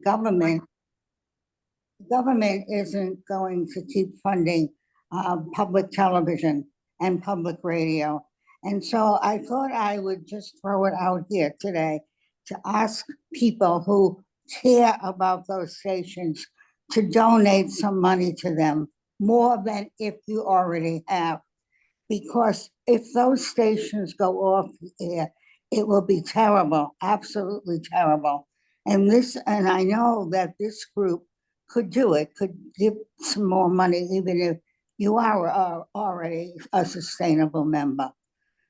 government, government isn't going to keep funding public television and public radio. And so I thought I would just throw it out here today to ask people who care about those stations to donate some money to them, more than if you already have. Because if those stations go off the air, it will be terrible, absolutely terrible. And I know that this group could do it, could give some more money, even if you are already a sustainable member.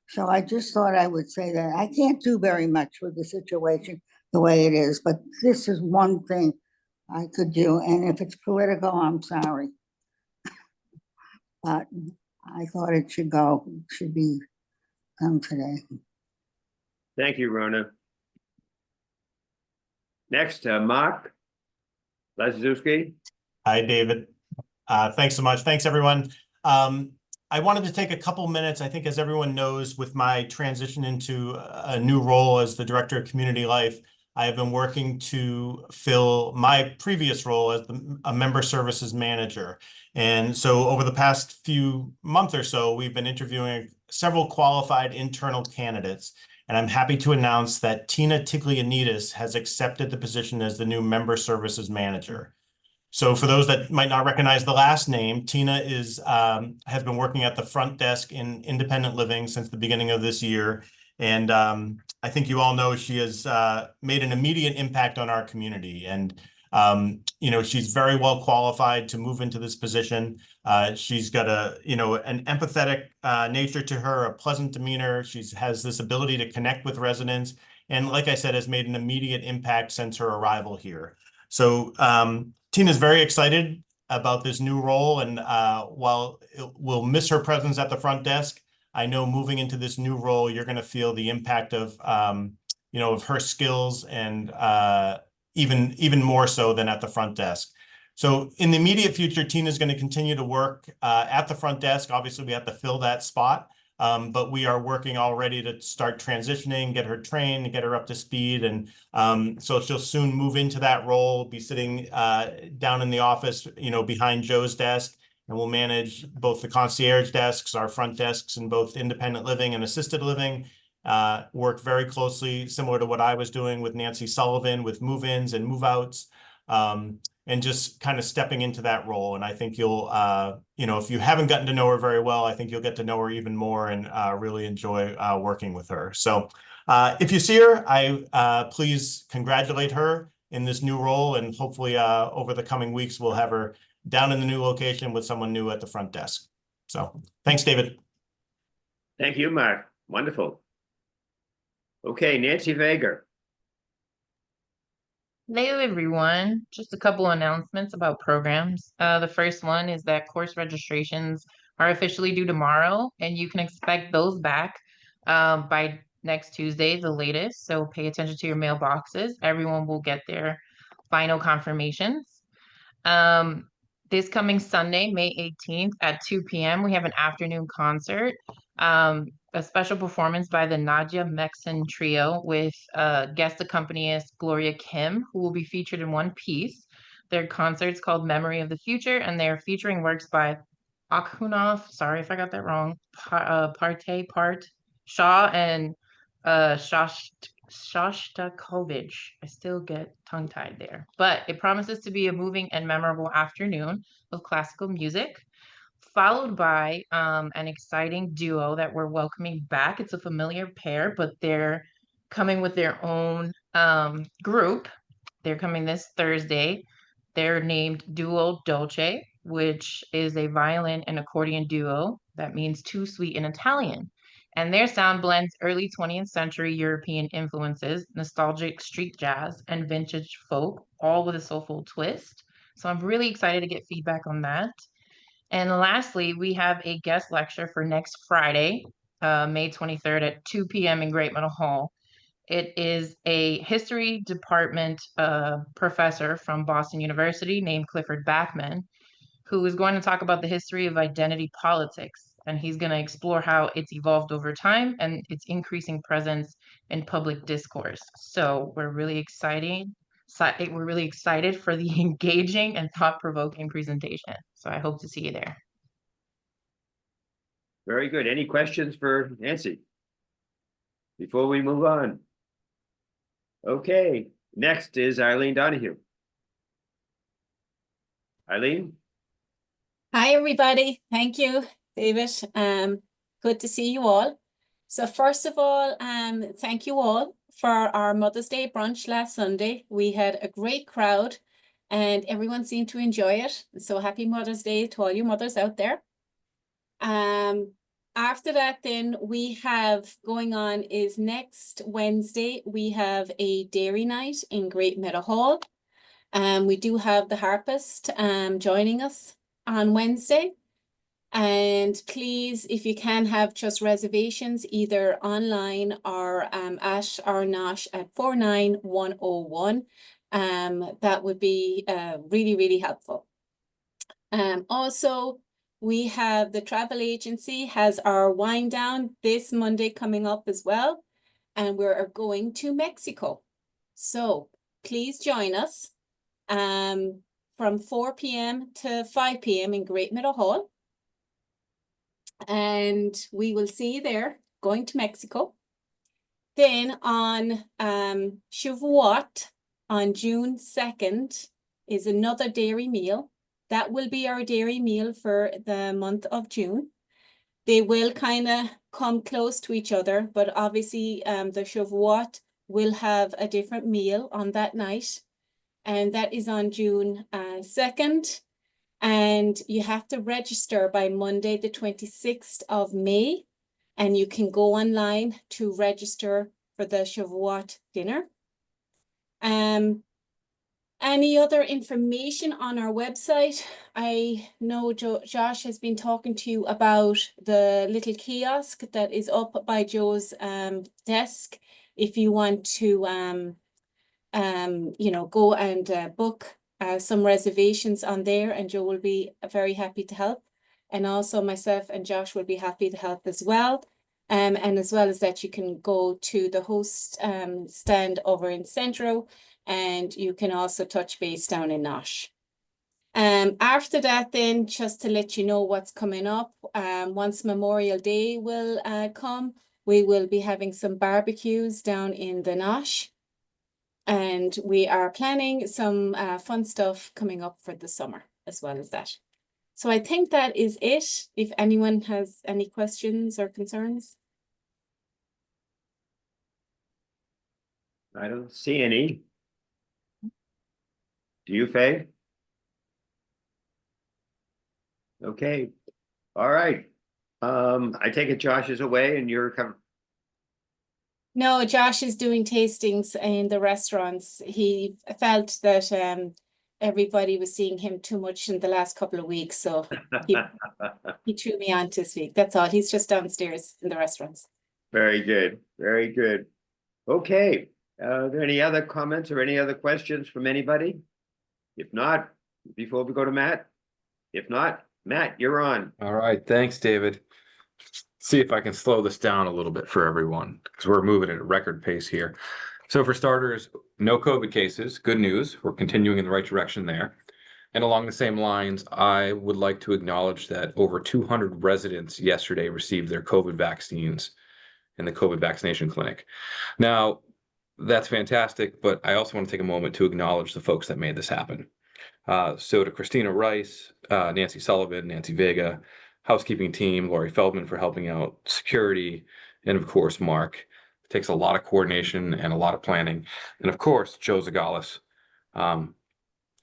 So I just thought I would say that I can't do very much with the situation the way it is, but this is one thing I could do. And if it's political, I'm sorry. But I thought it should go, should be come today. Thank you, Rona. Next, Mark Lazowski. Hi, David. Thanks so much. Thanks, everyone. I wanted to take a couple minutes. I think, as everyone knows, with my transition into a new role as the Director of Community Life, I have been working to fill my previous role as a Member Services Manager. And so over the past few months or so, we've been interviewing several qualified internal candidates. And I'm happy to announce that Tina Tiglianidis has accepted the position as the new Member Services Manager. So for those that might not recognize the last name, Tina has been working at the front desk in independent living since the beginning of this year. And I think you all know she has made an immediate impact on our community. And, she's very well qualified to move into this position. She's got an empathetic nature to her, a pleasant demeanor. She has this ability to connect with residents. And like I said, has made an immediate impact since her arrival here. So Tina's very excited about this new role, and while we'll miss her presence at the front desk, I know moving into this new role, you're going to feel the impact of of her skills, and even more so than at the front desk. So in the immediate future, Tina's going to continue to work at the front desk. Obviously, we have to fill that spot. But we are working already to start transitioning, get her trained, and get her up to speed. And so she'll soon move into that role, be sitting down in the office, behind Joe's desk, and we'll manage both the concierge desks, our front desks in both independent living and assisted living. Work very closely, similar to what I was doing with Nancy Sullivan, with move-ins and move-outs. And just kind of stepping into that role. And I think you'll, if you haven't gotten to know her very well, I think you'll get to know her even more and really enjoy working with her. So if you see her, please congratulate her in this new role. And hopefully over the coming weeks, we'll have her down in the new location with someone new at the front desk. So thanks, David. Thank you, Mark. Wonderful. Okay, Nancy Vager. Hello, everyone. Just a couple announcements about programs. The first one is that course registrations are officially due tomorrow, and you can expect those back by next Tuesday, the latest. So pay attention to your mailboxes. Everyone will get their final confirmations. This coming Sunday, May 18th at 2 p.m., we have an afternoon concert. A special performance by the Nadia Mexen Trio with guest accompanist Gloria Kim, who will be featured in one piece. Their concert's called Memory of the Future, and they're featuring works by Akhunov, sorry if I got that wrong, Part Shaw, and Shostakovich. I still get tongue-tied there. But it promises to be a moving and memorable afternoon of classical music, followed by an exciting duo that we're welcoming back. It's a familiar pair, but they're coming with their own group. They're coming this Thursday. They're named Duo Dolce, which is a violin and accordion duo that means too sweet in Italian. And their sound blends early 20th century European influences, nostalgic street jazz, and vintage folk, all with a soulful twist. So I'm really excited to get feedback on that. And lastly, we have a guest lecture for next Friday, May 23rd at 2 p.m. in Great Meadow Hall. It is a history department professor from Boston University named Clifford Backman, who is going to talk about the history of identity politics. And he's going to explore how it's evolved over time and its increasing presence in public discourse. So we're really excited we're really excited for the engaging and thought-provoking presentation. So I hope to see you there. Very good. Any questions for Nancy? Before we move on. Okay, next is Eileen Donahue. Eileen? Hi, everybody. Thank you, David. Good to see you all. So first of all, thank you all for our Mother's Day brunch last Sunday. We had a great crowd and everyone seemed to enjoy it. So happy Mother's Day to all you mothers out there. After that, then we have going on is next Wednesday, we have a dairy night in Great Meadow Hall. We do have the harpist joining us on Wednesday. And please, if you can have just reservations either online or at our Nosh at 49101, that would be really, really helpful. Also, we have the travel agency has our wind down this Monday coming up as well. And we're going to Mexico. So please join us from 4 p.m. to 5 p.m. in Great Meadow Hall. And we will see you there going to Mexico. Then on Shavuot on June 2nd is another dairy meal. That will be our dairy meal for the month of June. They will kind of come close to each other, but obviously the Shavuot will have a different meal on that night. And that is on June 2nd. And you have to register by Monday, the 26th of May. And you can go online to register for the Shavuot dinner. Any other information on our website? I know Josh has been talking to you about the little kiosk that is up by Joe's desk. If you want to, you know, go and book some reservations on there, and Joe will be very happy to help. And also myself and Josh will be happy to help as well. And as well as that, you can go to the host stand over in Centro, and you can also touch base down in Nosh. After that, then, just to let you know what's coming up, once Memorial Day will come, we will be having some barbecues down in the Nosh. And we are planning some fun stuff coming up for the summer as well as that. So I think that is it. If anyone has any questions or concerns. I don't see any. Do you, Faye? Okay, all right. I take it Josh is away and you're coming. No, Josh is doing tastings in the restaurants. He felt that everybody was seeing him too much in the last couple of weeks, so he threw me on to speak. That's all. He's just downstairs in the restaurants. Very good, very good. Okay, are there any other comments or any other questions from anybody? If not, before we go to Matt, if not, Matt, you're on. All right, thanks, David. See if I can slow this down a little bit for everyone, because we're moving at a record pace here. So for starters, no COVID cases, good news. We're continuing in the right direction there. And along the same lines, I would like to acknowledge that over 200 residents yesterday received their COVID vaccines in the COVID vaccination clinic. Now, that's fantastic, but I also want to take a moment to acknowledge the folks that made this happen. So to Christina Rice, Nancy Sullivan, Nancy Vega, housekeeping team, Lori Feldman for helping out, security, and of course, Mark. It takes a lot of coordination and a lot of planning. And of course, Joe Zagalis.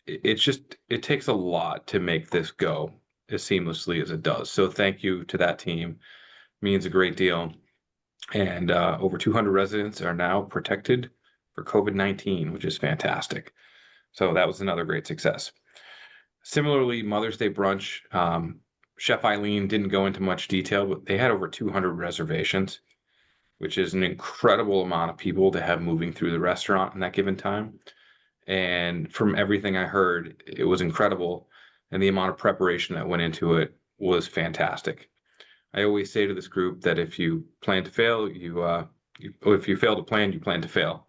It takes a lot to make this go as seamlessly as it does. So thank you to that team. It means a great deal. And over 200 residents are now protected for COVID-19, which is fantastic. So that was another great success. Similarly, Mother's Day brunch, Chef Eileen didn't go into much detail, but they had over 200 reservations, which is an incredible amount of people to have moving through the restaurant in that given time. And from everything I heard, it was incredible. And the amount of preparation that went into it was fantastic. I always say to this group that if you plan to fail, if you fail to plan, you plan to fail.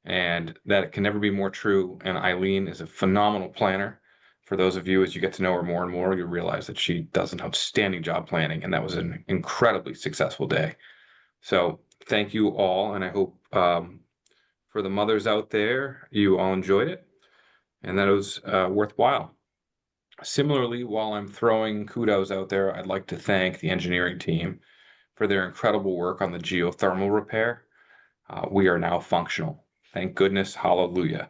And that can never be more true. And Eileen is a phenomenal planner. For those of you, as you get to know her more and more, you realize that she does an outstanding job planning, and that was an incredibly successful day. So thank you all, and I hope for the mothers out there, you all enjoyed it, and that it was worthwhile. Similarly, while I'm throwing kudos out there, I'd like to thank the engineering team for their incredible work on the geothermal repair. We are now functional. Thank goodness, hallelujah.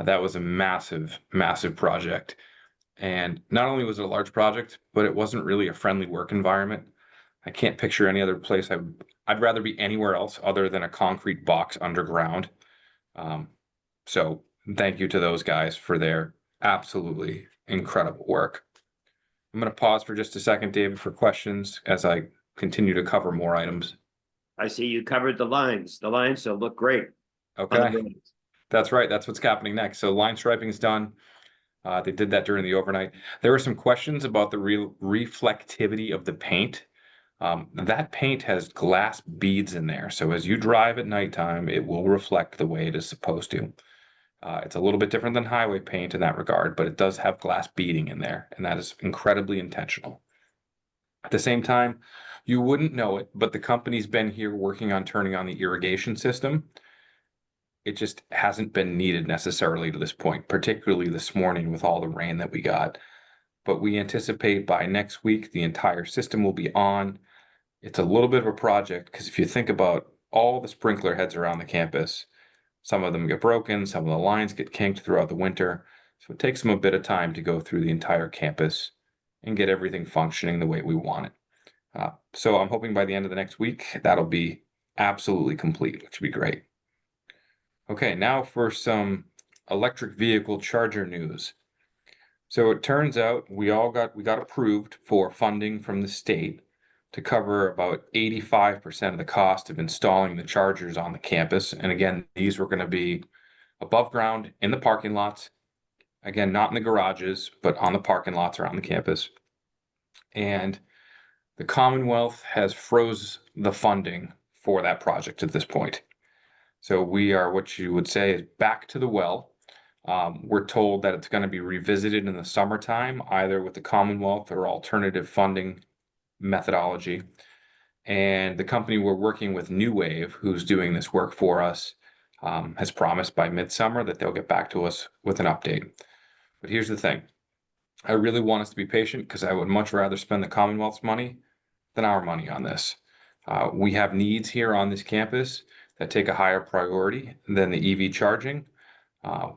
That was a massive, massive project. And not only was it a large project, but it wasn't really a friendly work environment. I can't picture any other place. I'd rather be anywhere else other than a concrete box underground. So thank you to those guys for their absolutely incredible work. I'm going to pause for just a second, David, for questions as I continue to cover more items. I see you covered the lines. The lines will look great. on the Okay, buildings. that's right. That's what's happening next. So line striping is done. They did that during the overnight. There were some questions about the reflectivity of the paint. That paint has glass beads in there. So as you drive at nighttime, it will reflect the way it is supposed to. It's a little bit different than highway paint in that regard, but it does have glass beading in there, and that is incredibly intentional. At the same time, you wouldn't know it, but the company's been here working on turning on the irrigation system. It just hasn't been needed necessarily to this point, particularly this morning with all the rain that we got. But we anticipate by next week, the entire system will be on. It's a little bit of a project because if you think about all the sprinkler heads around the campus, some of them get broken, some of the lines get kinked throughout the winter. So it takes them a bit of time to go through the entire campus and get everything functioning the way we want it. So I'm hoping by the end of the next week, that'll be absolutely complete, which would be great. Okay, now for some electric vehicle charger news. So it turns out we got approved for funding from the state to cover about 85% of the cost of installing the chargers on the campus. And again, these were going to be above ground in the parking lots. Again, not in the garages, but on the parking lots around the campus. And the Commonwealth has froze the funding for that project at this point. So we are what you would say is back to the well. We're told that it's going to be revisited in the summertime, either with the Commonwealth or alternative funding methodology. And the company we're working with, New Wave, who's doing this work for us, has promised by midsummer that they'll get back to us with an update. But here's the thing. I really want us to be patient because I would much rather spend the Commonwealth's money than our money on this. We have needs here on this campus that take a higher priority than the EV charging.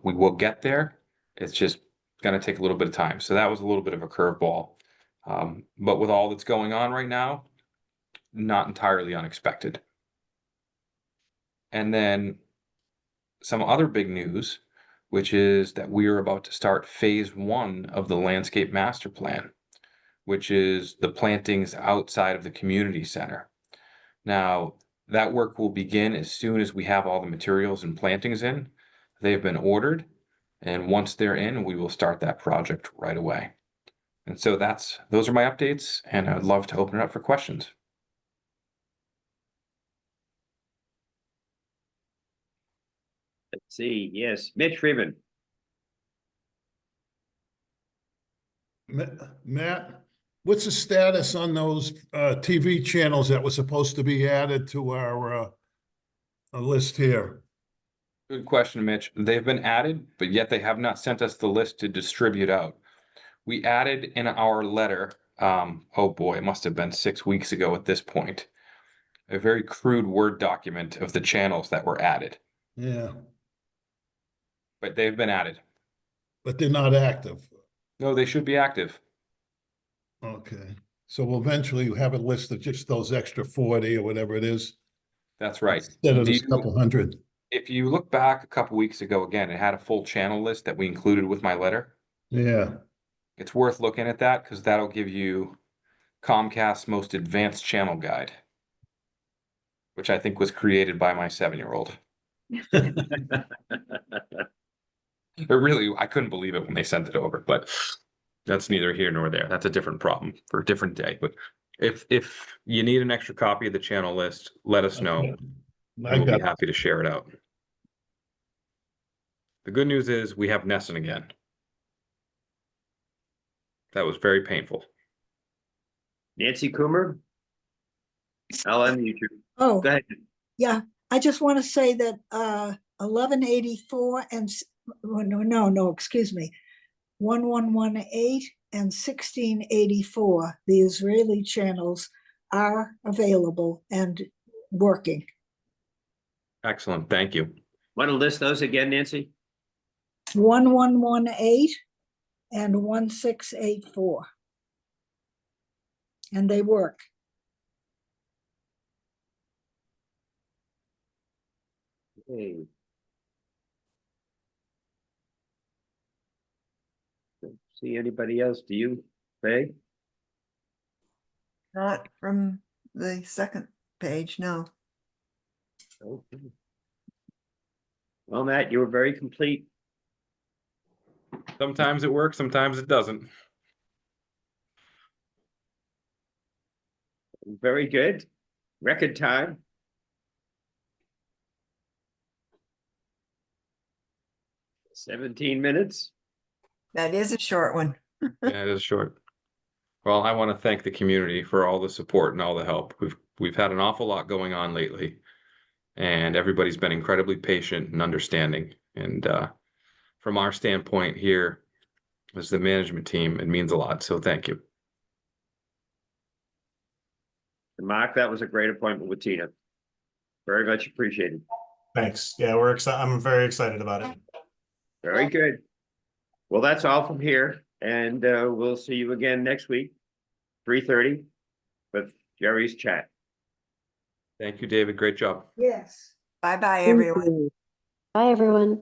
We will get there. It's just going to take a little bit of time. So that was a little bit of a curveball. But with all that's going on right now, not entirely unexpected. And then some other big news, which is that we are about to start phase 1 of the landscape master plan, which is the plantings outside of the community center. Now, that work will begin as soon as we have all the materials and plantings in. They've been ordered, and once they're in, we will start that project right away. And so those are my updates, and I'd love to open it up for questions. Let's see. Yes, Mitch Freeman. Matt, what's the status on those TV channels that were supposed to be added to our list here? Good question, Mitch. They've been added, but yet they have not sent us the list to distribute out. We added in our letter, oh boy, it must have been 6 weeks ago at this point, a very crude Word document of the channels that were added. Yeah, But they've been added. but they're not active. No, they should be active. Okay, so we'll eventually have a list of just those extra 40 or whatever it is. That's right. Instead of Do this you- couple hundred. If you look back a couple weeks ago, again, it had a full channel list that we included with my letter. Yeah, It's worth looking at that because that'll give you Comcast's most advanced channel guide, which I think was created by my 7-year-old. But really, I couldn't believe it when they sent it over, but that's neither here nor there. That's a different problem for a different day. But if you need an extra copy of the channel list, let us know. I We'll be got, happy to share it out. The good news is we have Nessun again. That was very painful. Nancy Coomer? I'll unmute you. Oh, Go ahead. yeah, I just want to say that 1184 and, no, excuse me. 1118 and 1684, the Israeli channels are available and working. Excellent, thank you. Want to list those again, Nancy? 1118 and 1684. And they work. Okay. Don't see anybody else, do you, Faye? Not from the second page, no. Okay. Well, Matt, you were very complete. Sometimes it works, sometimes it doesn't. Very good. Record time. $17. That is a short one. Yeah, it is short. Well, I want to thank the community for all the support and all the help. We've had an awful lot going on lately. And everybody's been incredibly patient and understanding. And from our standpoint here, as the management team, it means a lot. So thank you. Mark, that was a great appointment with Tina. Very much appreciated. Thanks. Yeah, we're excited. I'm very excited about it. Very good. Well, that's all from here, and we'll see you again next week, 3:30 with Jerry's chat. Thank you, David. Great job. Yes. Bye-bye, everyone. Bye, everyone.